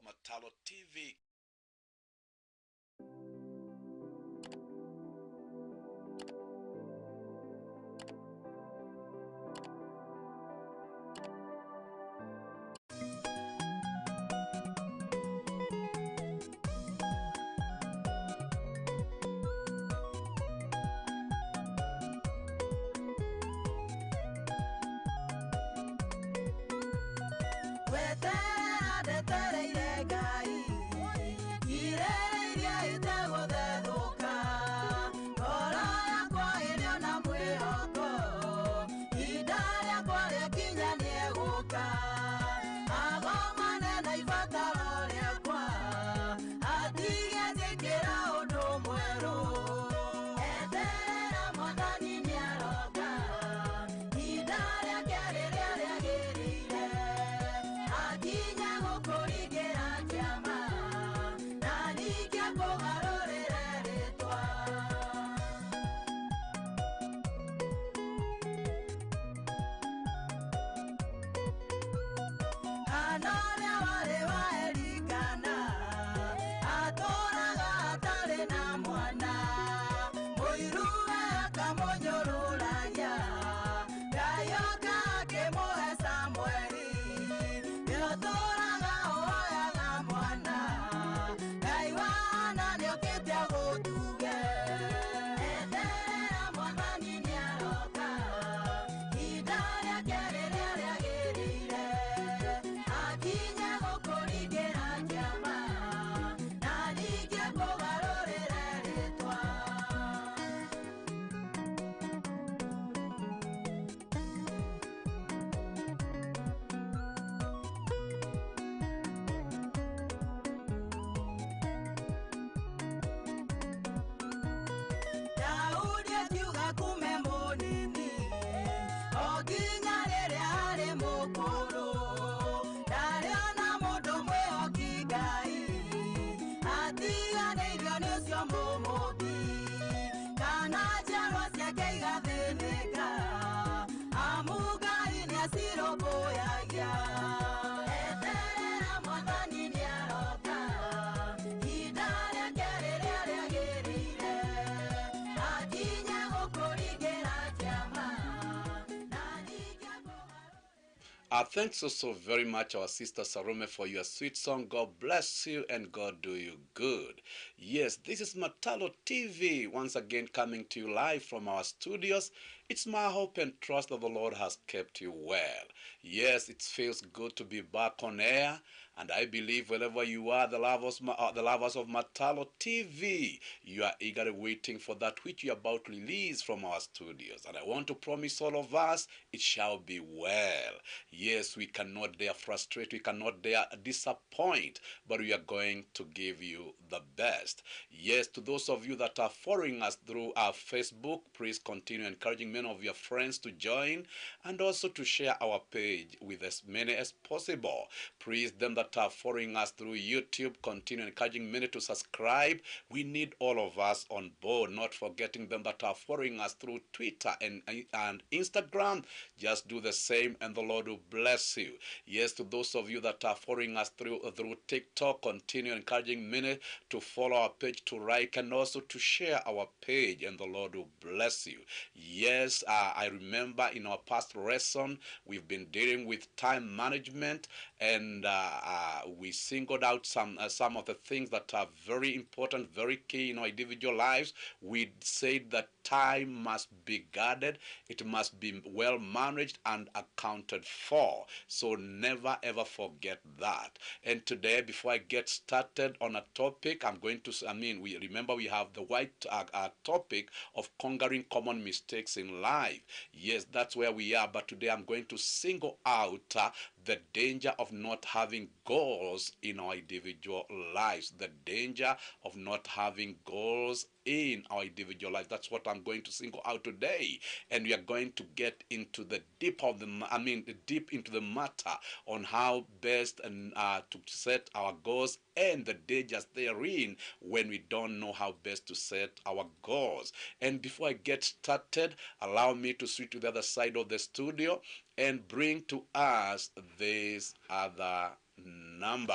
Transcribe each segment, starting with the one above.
Matalo TV. Thanks also very much, our sister Salome, for your sweet song. God bless you and God do you good. Yes, this is Matalo TV, once again coming to you live from our studios. It's my hope and trust that the Lord has kept you well. Yes, it feels good to be back on air, and I believe wherever you are, the lovers of Matalo TV, you are eagerly waiting for that which you are about to release from our studios. And I want to promise all of us, it shall be well. Yes, we cannot dare frustrate, we cannot dare disappoint, but we are going to give you the best. Yes, to those of you that are following us through our Facebook, please continue encouraging many of your friends to join and also to share our page with as many as possible. Please, them that are following us through YouTube, continue encouraging many to subscribe. We need all of us on board, not forgetting them that are following us through Twitter and Instagram. Just do the same and the Lord will bless you. Yes, to those of you that are following us through TikTok, continue encouraging many to follow our page, to like, and also to share our page, and the Lord will bless you. Yes, I remember in our past lesson, we've been dealing with time management, and we singled out some of the things that are very important, very key in our individual lives. We said that time must be guarded, it must be well managed and accounted for. So never ever forget that. And today, before I get started on a topic, we remember we have the white topic of conquering common mistakes in life. Yes, that's where we are. But today I'm going to single out the danger of not having goals in our individual lives. The danger of not having goals in our individual life. That's what I'm going to single out today, and we are going to get into the deep into the matter on how best and to set our goals and the dangers therein when we don't know how best to set our goals. And before I get started, allow me to switch to the other side of the studio and bring to us this other number.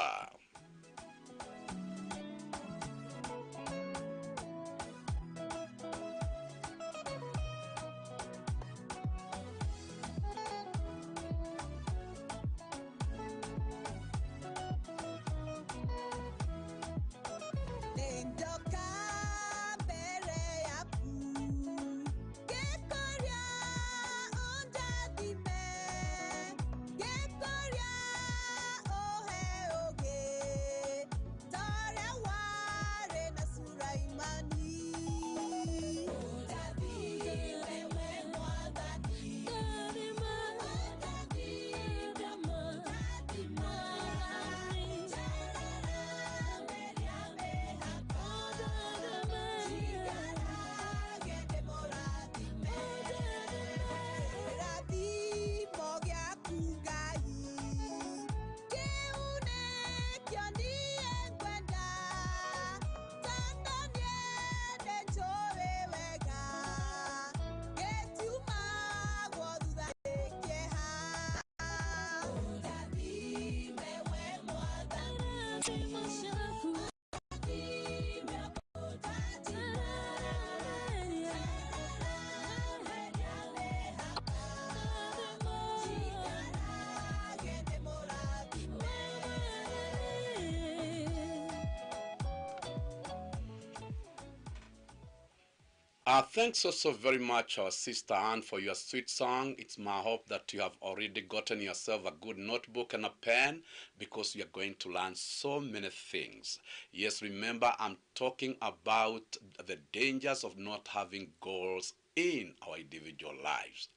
Thanks also very much, our sister Anne, for your sweet song. It's my hope that you have already gotten yourself a good notebook and a pen because you're going to learn so many things. Yes, remember, I'm talking about the dangers of not having goals in our individual lives.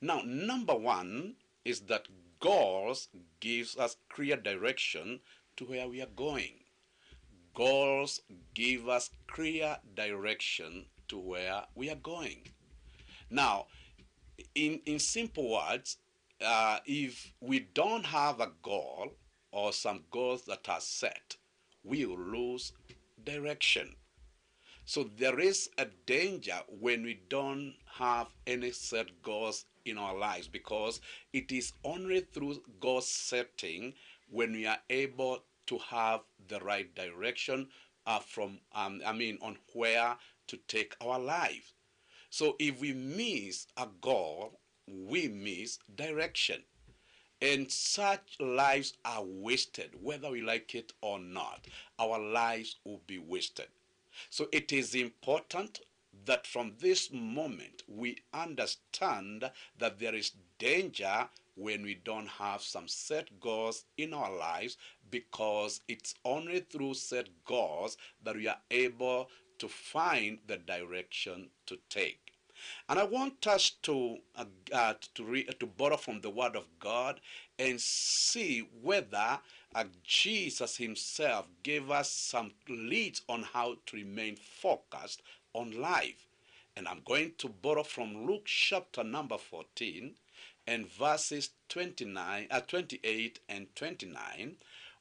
Now, number one is that goals gives us clear direction to where we are going. Goals give us clear direction to where we are going. Now, in simple words, if we don't have a goal or some goals that are set, we will lose direction. So there is a danger when we don't have any set goals in our lives because it is only through goal setting when we are able to have the right direction on where to take our lives. So if we miss a goal, we miss direction. And such lives are wasted, whether we like it or not. Our lives will be wasted. So it is important that from this moment we understand that there is danger when we don't have some set goals in our lives because it's only through set goals that we are able to find the direction to take. And I want us to borrow from the Word of God and see whether Jesus Himself gave us some leads on how to remain focused on life. And I'm going to borrow from Luke chapter number 14 and verses 28 and 29,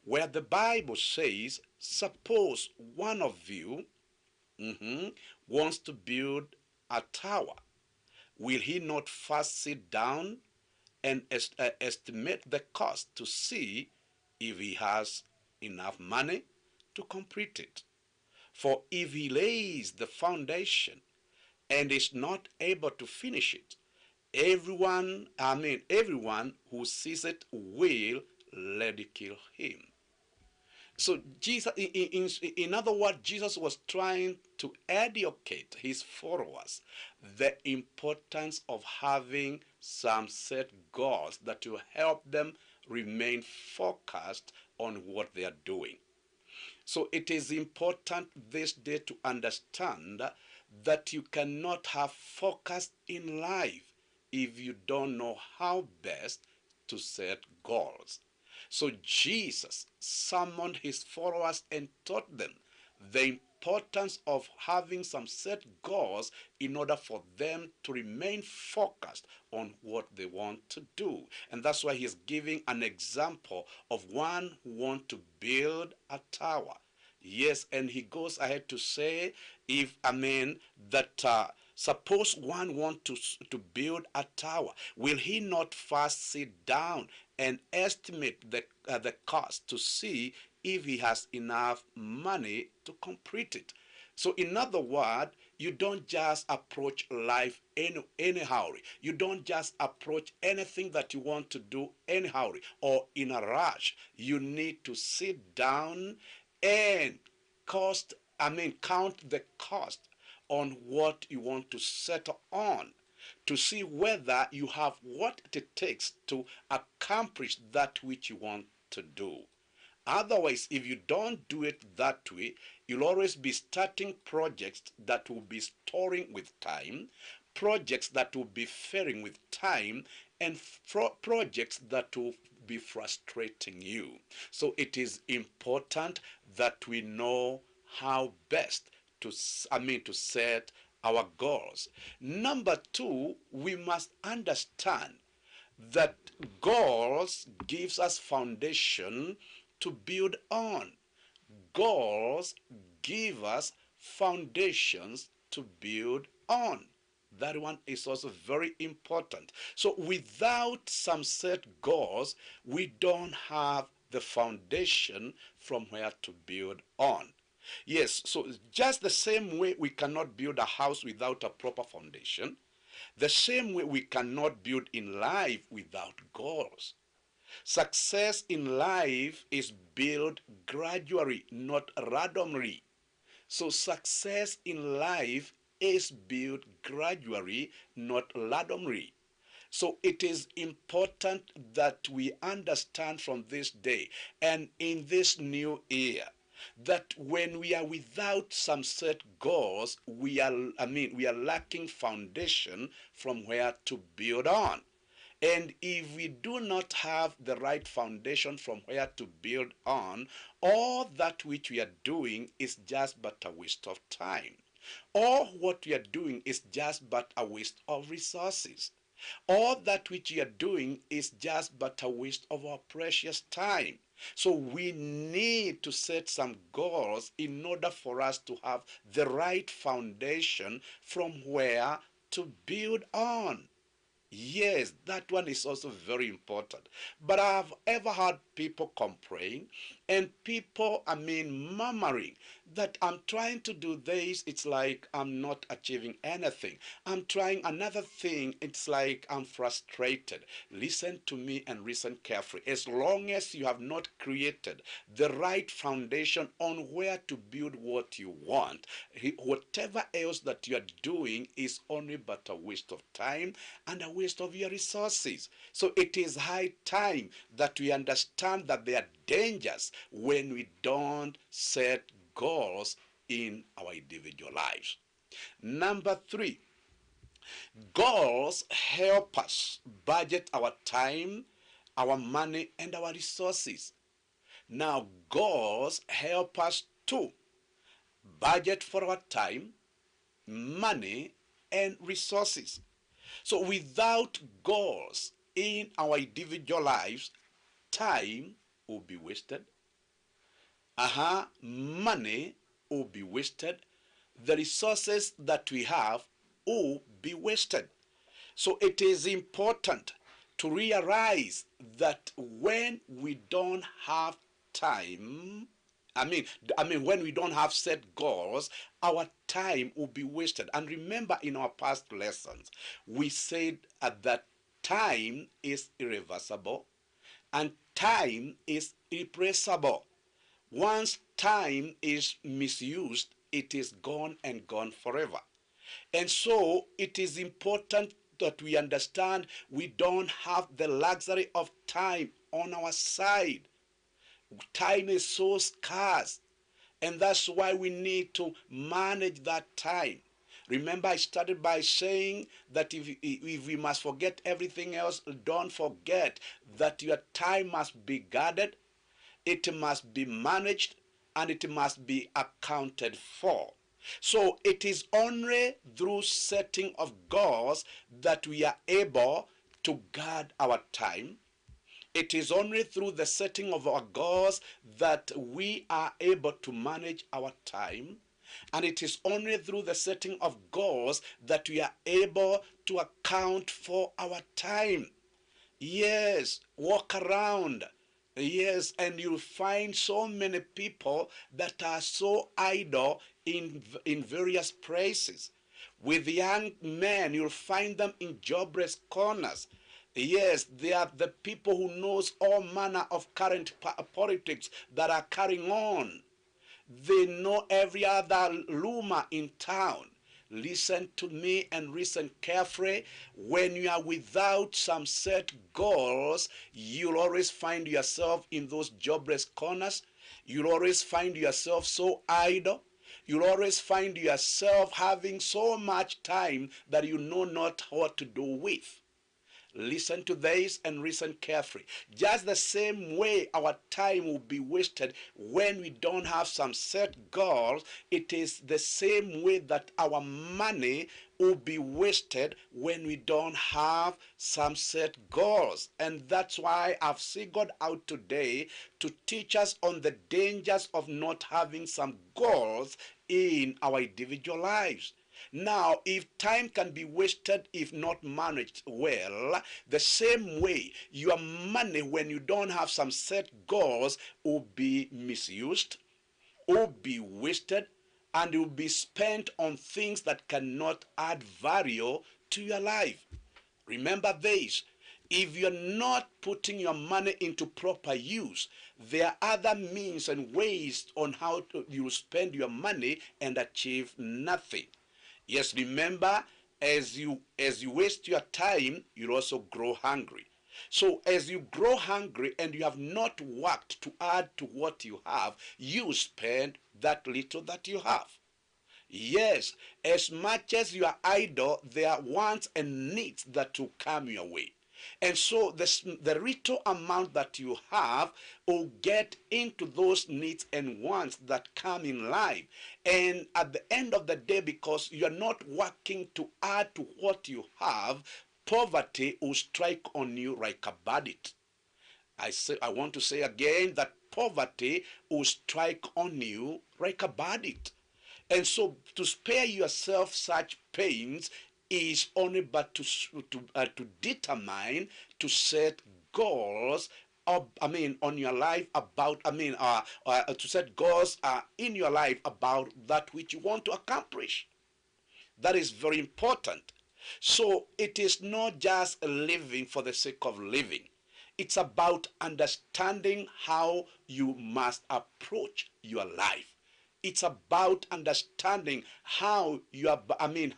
where the Bible says, suppose one of you wants to build a tower. Will he not first sit down and estimate the cost to see if he has enough money to complete it? For if he lays the foundation and is not able to finish it, everyone who sees it will ridicule him. So Jesus, in other words, Jesus was trying to educate his followers the importance of having some set goals that will help them remain focused on what they are doing. So it is important this day to understand that you cannot have focus in life if you don't know how best to set goals. So Jesus summoned his followers and taught them the importance of having some set goals in order for them to remain focused on what they want to do. And that's why he's giving an example of one who wants to build a tower. Yes, and he goes ahead to say, if I mean that suppose one want to build a tower, will he not first sit down and estimate the cost to see if he has enough money to complete it? So in other words, you don't just approach life anyhow. You don't just approach anything that you want to do anyhow or in a rush. You need to sit down and count the cost on what you want to settle on to see whether you have what it takes to accomplish that which you want to do. Otherwise, if you don't do it that way, you'll always be starting projects that will be storing with time, projects that will be failing with time, and projects that will be frustrating you. So it is important that we know how best to set our goals. Number two, we must understand that goals gives us foundation to build on. Goals give us foundations to build on. That one is also very important. So without some set goals, we don't have the foundation from where to build on. Yes, so just the same way we cannot build a house without a proper foundation, the same way we cannot build in life without goals. Success in life is built gradually, not randomly. So success in life is built gradually, not randomly. So it is important that we understand from this day and in this new year that when we are without some set goals, we are lacking foundation from where to build on. And if we do not have the right foundation from where to build on, all that which we are doing is just but a waste of time. All what we are doing is just but a waste of resources. All that which we are doing is just but a waste of our precious time. So we need to set some goals in order for us to have the right foundation from where to build on. Yes, that one is also very important. But I've ever heard people complain and people, murmuring that I'm trying to do this, it's like I'm not achieving anything. I'm trying another thing, it's like I'm frustrated. Listen to me and listen carefully. As long as you have not created the right foundation on where to build what you want, whatever else that you are doing is only but a waste of time and a waste of your resources. So it is high time that we understand that there are dangers when we don't set goals in our individual lives. Number three, goals help us budget our time, our money, and our resources. Now, goals help us to budget for our time, money, and resources. So without goals in our individual lives, time will be wasted. Money will be wasted. The resources that we have will be wasted. So it is important to realize that when we don't have time, when we don't have set goals, our time will be wasted. And remember, in our past lessons, we said that time is irreversible and time is irreplaceable. Once time is misused, it is gone and gone forever. And so it is important that we understand we don't have the luxury of time on our side. Time is so scarce, and that's why we need to manage that time. Remember, I started by saying that if we must forget everything else, don't forget that your time must be guarded, it must be managed, and it must be accounted for. So it is only through setting of goals that we are able to guard our time. It is only through the setting of our goals that we are able to manage our time. And it is only through the setting of goals that we are able to account for our time. Yes, walk around. Yes, and you'll find so many people that are so idle in various places. With young men, you'll find them in jobless corners. Yes, they are the people who knows all manner of current politics that are carrying on. They know every other rumor in town. Listen to me and listen carefully. When you are without some set goals, you'll always find yourself in those jobless corners. You'll always find yourself so idle. You'll always find yourself having so much time that you know not what to do with. Listen to this and listen carefully. Just the same way our time will be wasted when we don't have some set goals, it is the same way that our money will be wasted when we don't have some set goals. And that's why I've singled out today to teach us on the dangers of not having some goals in our individual lives. Now, if time can be wasted if not managed well, the same way your money, when you don't have some set goals, will be misused, will be wasted, and will be spent on things that cannot add value to your life. Remember this. If you're not putting your money into proper use, there are other means and ways on how you spend your money and achieve nothing. Yes, remember, as you waste your time, you'll also grow hungry. So as you grow hungry and you have not worked to add to what you have, you spend that little that you have. Yes, as much as you are idle, there are wants and needs that will come your way. And so the little amount that you have will get into those needs and wants that come in life. And at the end of the day, because you're not working to add to what you have, poverty will strike on you like a bandit. I want to say again that poverty will strike on you like a bandit. And so to spare yourself such pains is only but to determine, to set goals on your life about, to set goals in your life about that which you want to accomplish. That is very important. So it is not just living for the sake of living. It's about understanding how you must approach your life. It's about understanding how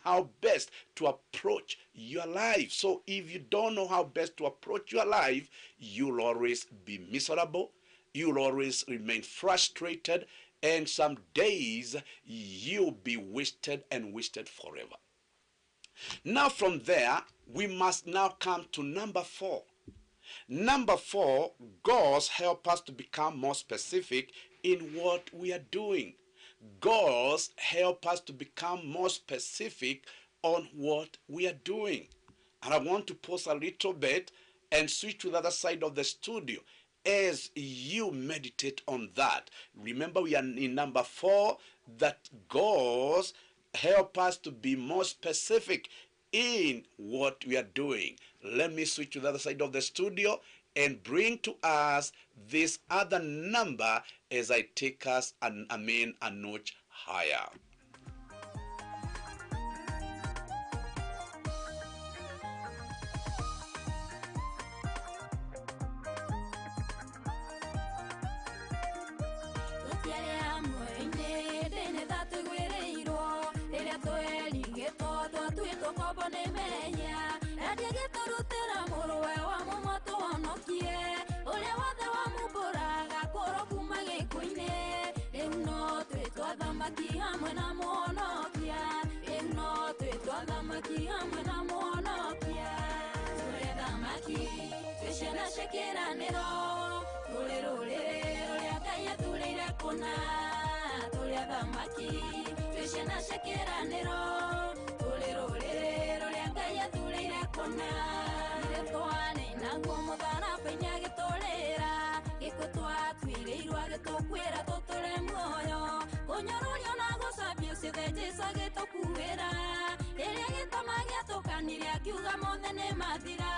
how best to approach your life. So if you don't know how best to approach your life, you'll always be miserable. You'll always remain frustrated, and some days you'll be wasted and wasted forever. Now from there, we must now come to number 4. Number 4, goals help us to become more specific in what we are doing. Goals help us to become more specific on what we are doing. And I want to pause a little bit and switch to the other side of the studio as you meditate on that. Remember, we are in number 4, that goals help us to be more specific in what we are doing. Let me switch to the other side of the studio and bring to us this other number as I take us a notch higher. kaya tulire kuna tulia thamaki twishena shekeraniro tulirurire ruria kaya tulire kuna iretwane naguo muthara penya gitulira gikutwa twigeirwa gitukwira tutule muoyo kunyorurio na gucambio ciothe Jesu agitukuira iria gitamagia tukanire akiuga mothe ni mathira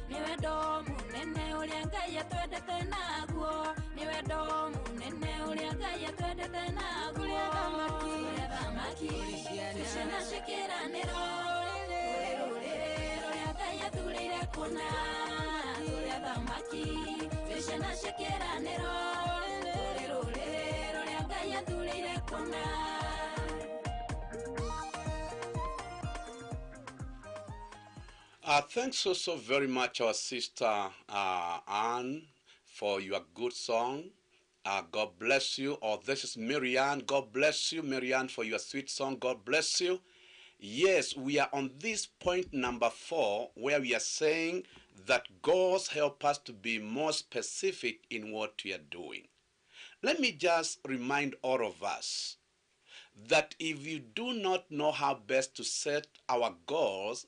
ni wendo munene uria Ngai atwendete naguo ni wendo munene uria Ngai atwendete naguo uria thamaki twishena shekeraniro tulirurire ruria Ngai athurire kuna uria thamaki twishena shekeraniro tulirurire ruria Ngai athurire kuna. Thanks so very much, our sister Anne, for your good song. God bless you. Or this is Marianne. God bless you, Marianne, for your sweet song. God bless you. Yes, we are on this point number 4, where we are saying that God help us to be more specific in what we are doing. Let me just remind all of us that if you do not know how best to set our goals,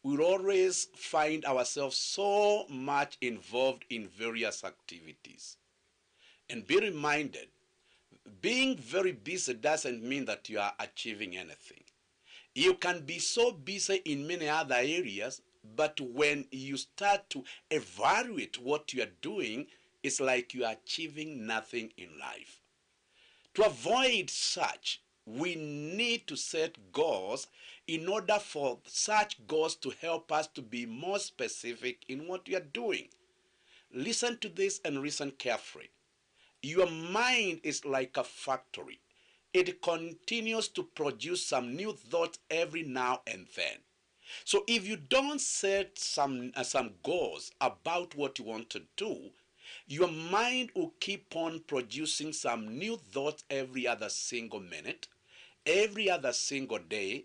we'll always find ourselves so much involved in various activities. And be reminded, being very busy doesn't mean that you are achieving anything. You can be so busy in many other areas, but when you start to evaluate what you are doing, it's like you are achieving nothing in life. To avoid such, we need to set goals in order for such goals to help us to be more specific in what we are doing. Listen to this and listen carefully. Your mind is like a factory. It continues to produce some new thoughts every now and then. So if you don't set some goals about what you want to do, your mind will keep on producing some new thoughts every other single minute, every other single day,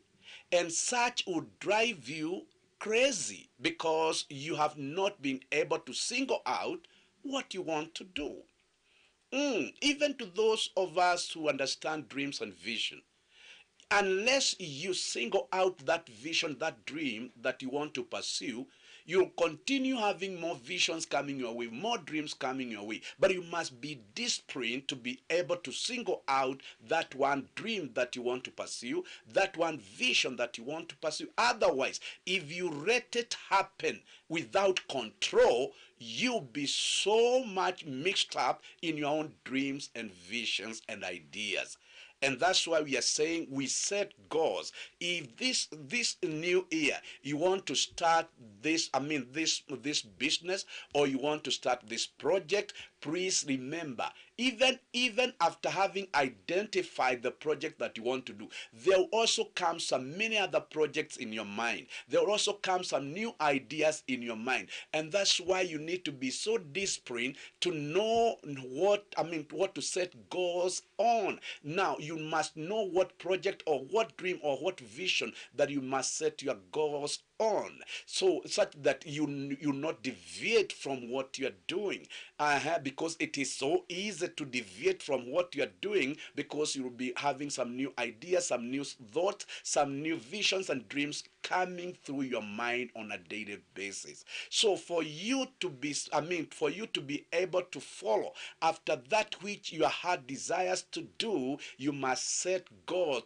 and such will drive you crazy because you have not been able to single out what you want to do. Even to those of us who understand dreams and vision, unless you single out that vision, that dream that you want to pursue, you'll continue having more visions coming your way, more dreams coming your way. But you must be disciplined to be able to single out that one dream that you want to pursue, that one vision that you want to pursue. Otherwise, if you let it happen without control, you'll be so much mixed up in your own dreams and visions and ideas. And that's why we are saying we set goals. If this new year you want to start this business, or you want to start this project, please remember, even after having identified the project that you want to do, there will also come some many other projects in your mind. There will also come some new ideas in your mind. And that's why you need to be so disciplined to know what to set goals on. Now you must know what project or what dream or what vision that you must set your goals on, so such that you not deviate from what you are doing, because it is so easy to deviate from what you are doing, because you will be having some new ideas, some new thoughts, some new visions and dreams coming through your mind on a daily basis. So for you to be able to follow after that which your heart desires to do, you must set goals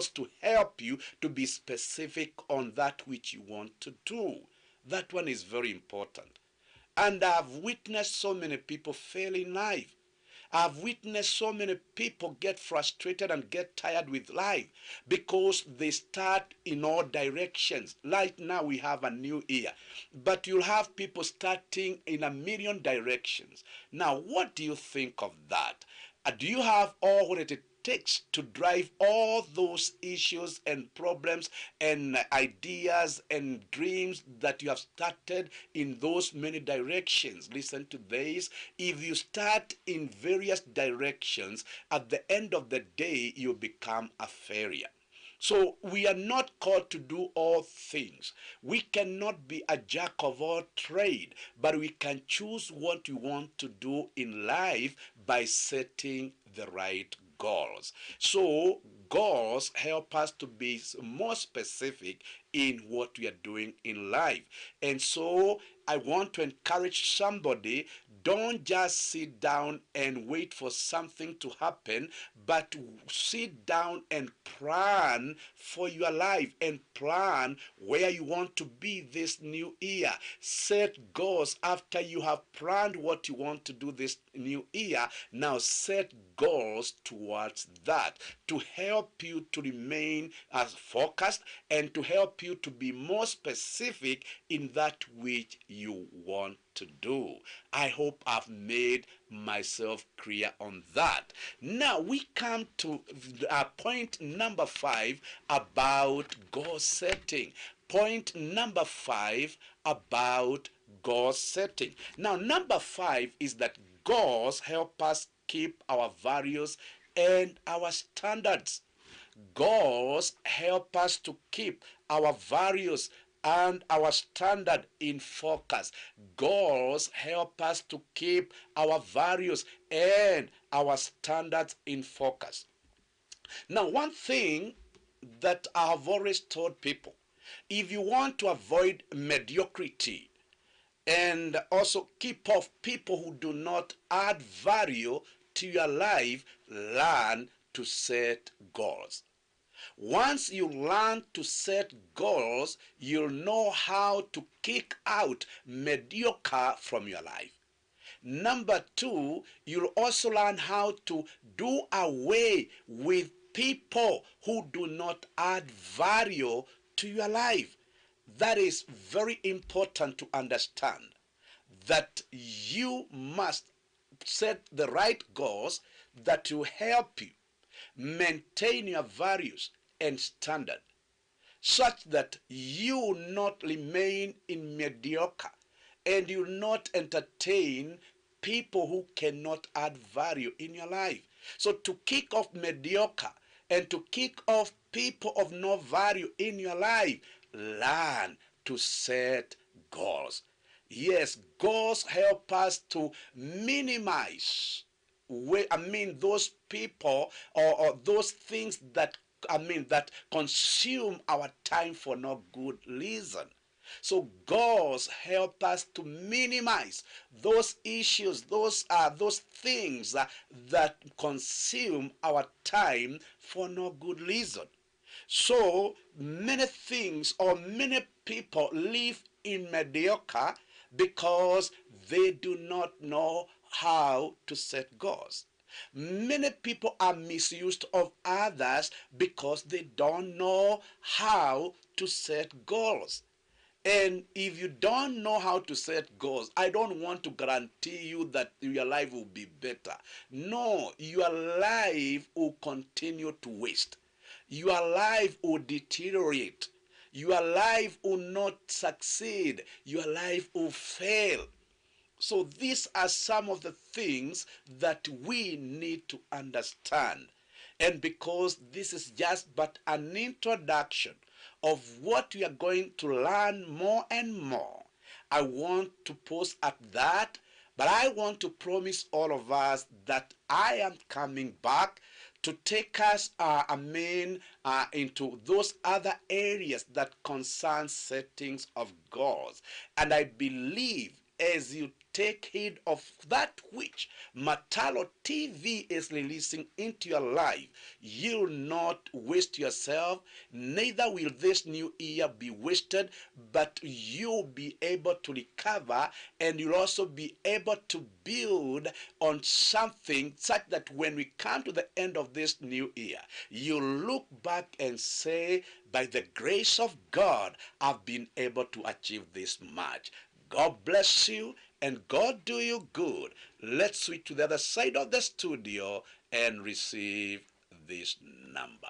to help you to be specific on that which you want to do. That one is very important. And I've witnessed so many people fail in life. I've witnessed so many people get frustrated and get tired with life because they start in all directions. Right now we have a new year, but you'll have people starting in a million directions. Now, what do you think of that? Do you have all what it takes to drive all those issues and problems and ideas and dreams that you have started in those many directions? Listen to this. If you start in various directions, at the end of the day, you become a failure. So we are not called to do all things. We cannot be a jack of all trade, but we can choose what we want to do in life by setting the right goals. So goals help us to be more specific in what we are doing in life. And so I want to encourage somebody, don't just sit down and wait for something to happen, but sit down and plan for your life and plan where you want to be this new year. Set goals after you have planned what you want to do this new year. Now set goals towards that to help you to remain as focused and to help you to be more specific in that which you want to do. I hope I've made myself clear on that. Now we come to point number 5 about goal setting. Point number 5 about goal setting. Now, number 5 is that goals help us keep our values and our standards. Goals help us to keep our values and our standard in focus. Goals help us to keep our values and our standards in focus. Now, one thing that I have always told people, if you want to avoid mediocrity and also keep off people who do not add value to your life, learn to set goals. Once you learn to set goals, you'll know how to kick out mediocre from your life. Number 2, you'll also learn how to do away with people who do not add value to your life. That is very important to understand, that you must set the right goals that will help you maintain your values and standard, such that you not remain in mediocre and you not entertain people who cannot add value in your life. So to kick off mediocre and to kick off people of no value in your life, learn to set goals. Yes, goals help us to minimize, those people or those things that that consume our time for no good reason. So goals help us to minimize those issues, those things that consume our time for no good reason. So many things or many people live in mediocre because they do not know how to set goals. Many people are misused of others because they don't know how to set goals. And if you don't know how to set goals, I don't want to guarantee you that your life will be better. No, your life will continue to waste. Your life will deteriorate. Your life will not succeed. Your life will fail. So these are some of the things that we need to understand. And because this is just but an introduction of what we are going to learn more and more, I want to pause at that, but I want to promise all of us that I am coming back to take us, into those other areas that concern settings of goals. And I believe as you take heed of that which Matalo TV is releasing into your life, you'll not waste yourself, neither will this new year be wasted, but you'll be able to recover and you'll also be able to build on something such that when we come to the end of this new year, you look back and say, by the grace of God, I've been able to achieve this much. God bless you and God do you good. Let's switch to the other side of the studio and receive this number.